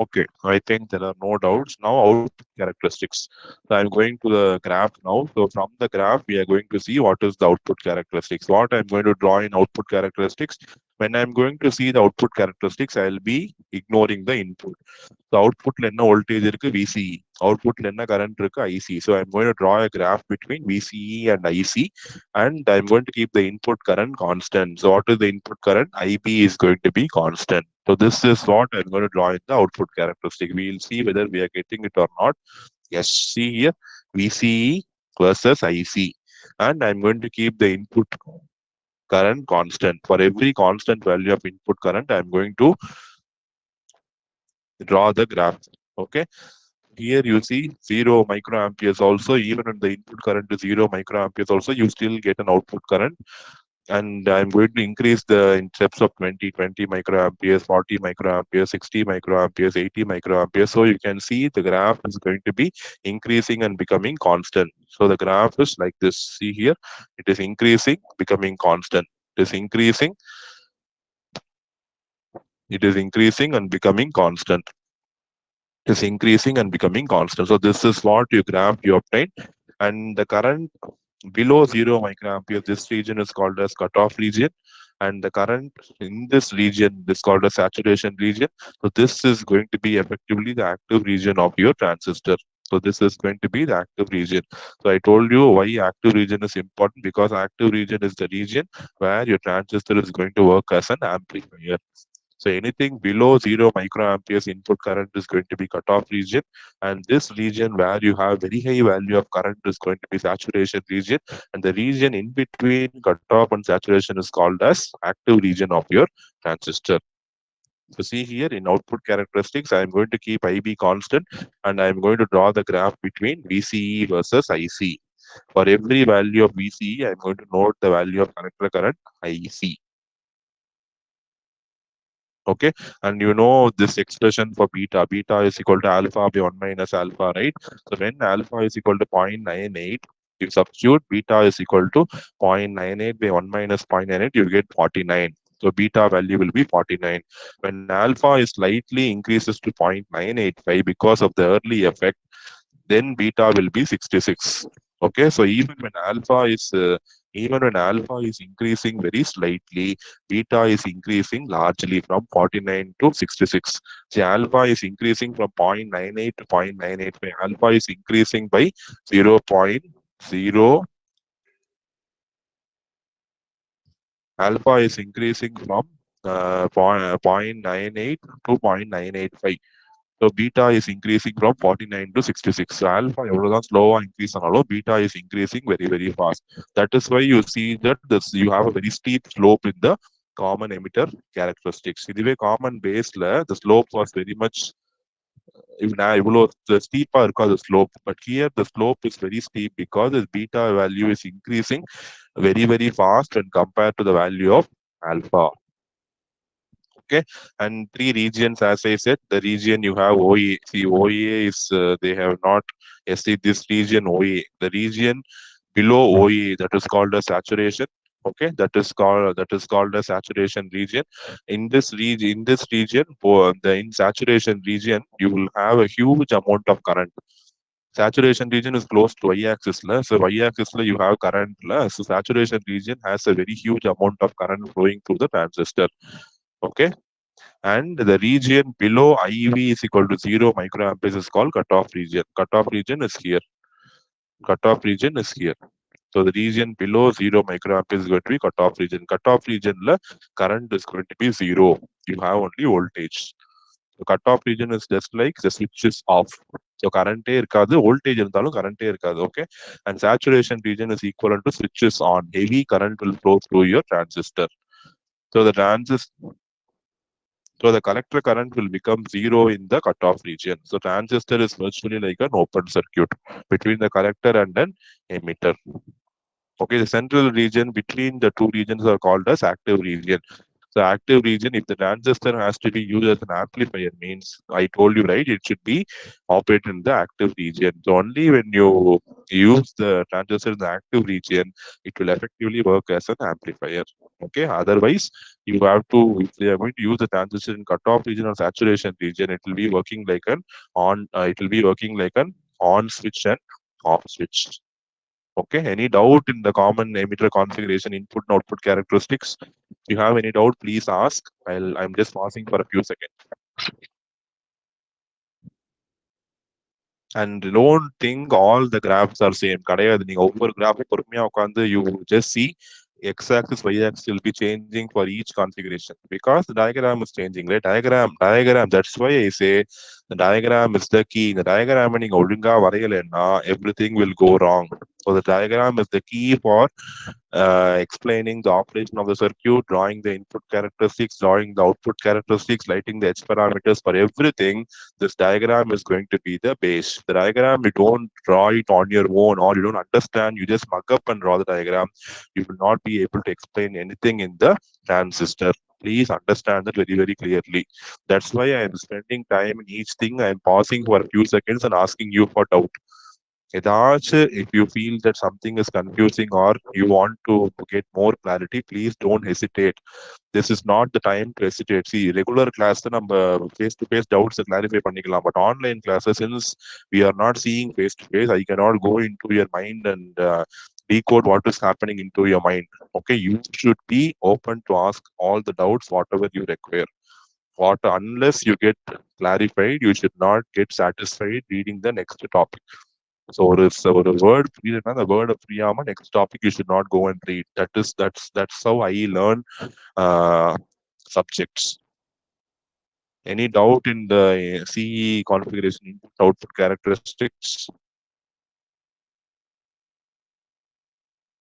Okay, I think there are no doubts. Now output characteristics. So I'm going to the graph now. So from the graph, we are going to see what is the output characteristics. What I'm going to draw in output characteristics. When I'm going to see the output characteristics, I'll be ignoring the input. So output என்ன voltage இருக்கு VCE. Output என்ன current இருக்கு IC. So I'm going to draw a graph between VCE and IC, and I'm going to keep the input current constant. So what is the input current? IB is going to be constant. So this is what I'm going to draw in the output characteristic. We'll see whether we are getting it or not. Yes, see here, VCE versus IC. And I'm going to keep the input current constant. For every constant value of input current, I'm going to draw the graph. Okay. Here you see 0 microamperes also, even when the input current is 0 microamperes also, you still get an output current. And I'm going to increase the in steps of 20 microamperes, 40 microamperes, 60 microamperes, 80 microamperes. So you can see the graph is going to be increasing and becoming constant. So the graph is like this. See here, it is increasing, becoming constant. It is increasing, it is increasing and becoming constant. It is increasing and becoming constant. So this is what you graph you obtain. And the current below 0 microampere, this region is called as cutoff region, and the current in this region is called a saturation region. So this is going to be effectively the active region of your transistor. So this is going to be the active region. So I told you why active region is important, because active region is the region where your transistor is going to work as an amplifier. So anything below 0 microamperes input current is going to be cutoff region. And this region where you have very high value of current is going to be saturation region. And the region in between cutoff and saturation is called as active region of your transistor. So see here in output characteristics, I'm going to keep IB constant, and I'm going to draw the graph between VCE versus IC. For every value of VCE, I'm going to note the value of collector current IC. Okay, and you know this expression for beta is equal to alpha by 1 minus alpha, right? So when alpha is equal to 0.98, you substitute beta is equal to 0.98 by 1 minus 0.98, you get 49. So beta value will be 49. When alpha is slightly increases to 0.985 because of the early effect, then beta will be 66. Okay, so even when alpha is increasing very slightly, beta is increasing largely from 49 to 66. See, alpha is increasing from 0.98 to 0.985. Alpha is increasing by 0.0. Alpha is increasing from 0.98 to 0.985. So beta is increasing from 49 to 66. So alpha எவ்வளவுதான் ஸ்லோவா increase ஆனாலும் beta is increasing very very fast. That is why you see that this you have a very steep slope in the common emitter characteristics. இதுவே common baseல the slope was very much இவ்வளோ steep-ஆ இருக்காது slope. But here the slope is very steep because the beta value is increasing very very fast when compared to the value of alpha. Okay, and three regions, as I said, the region you have OA. See, OA is they have not see this region OA. The region below OA, that is called a saturation. Okay, that is called a saturation region. In this region, for the in saturation region, you will have a huge amount of current. Saturation region is close to y-axis, so y-axis you have current, so saturation region has a very huge amount of current flowing through the transistor. Okay, and the region below IV is equal to 0 microamperes is called cutoff region. Cutoff region is here. Cutoff region is here. So the region below 0 microamperes is going to be cutoff region. Cutoff region la current is going to be 0. You have only voltage. The cutoff region is just like the switch is off. So current irkadu, voltage irundhalum current irkadu. Okay, and saturation region is equivalent to switch is on. Heavy current will flow through your transistor. So the collector current will become 0 in the cutoff region. So transistor is virtually like an open circuit between the collector and an emitter. Okay, the central region between the two regions are called as active region. The active region, if the transistor has to be used as an amplifier, means I told you right, it should be operated in the active region. So only when you use the transistor in the active region, it will effectively work as an amplifier. Okay. Otherwise, you have to, if you are going to use the transistor in cutoff region or saturation region, it will be working like an on. It will be working like an on switch and off switch. Okay. Any doubt in the common emitter configuration, input and output characteristics? If you have any doubt, please ask. I'm just pausing for a few seconds. And don't think all the graphs are same. கிடையாது. நீங்க ஒவ்வொரு கிராஃபும் பொறுமையா உட்காந்து you just see x-axis, y-axis will be changing for each configuration because the diagram is changing, right? Diagram. That's why I say the diagram is the key. The diagram நீங்க ஒழுங்கா வரையலைன்னா everything will go wrong. So the diagram is the key for explaining the operation of the circuit, drawing the input characteristics, drawing the output characteristics, lighting the H parameters for everything. This diagram is going to be the base. The diagram, you don't draw it on your own or you don't understand, you just mug up and draw the diagram. You will not be able to explain anything in the transistor. Please understand that very, very clearly. That's why I am spending time in each thing. I am pausing for a few seconds and asking you for doubt. Yadash, if you feel that something is confusing or you want to get more clarity, please don't hesitate. This is not the time to hesitate. See, regular class, நம்ம face to face doubts clarify பண்ணிக்கலாம். But online classes, since we are not seeing face to face, I cannot go into your mind and decode what is happening into your mind. Okay, you should be open to ask all the doubts, whatever you require. What unless you get clarified, you should not get satisfied reading the next topic. So ஒரு word புரியலன்னா அந்த வேர்டை புரியாம next topic you should not go and read. That's how I learn uh, subjects. Any doubt in the CE configuration input output characteristics?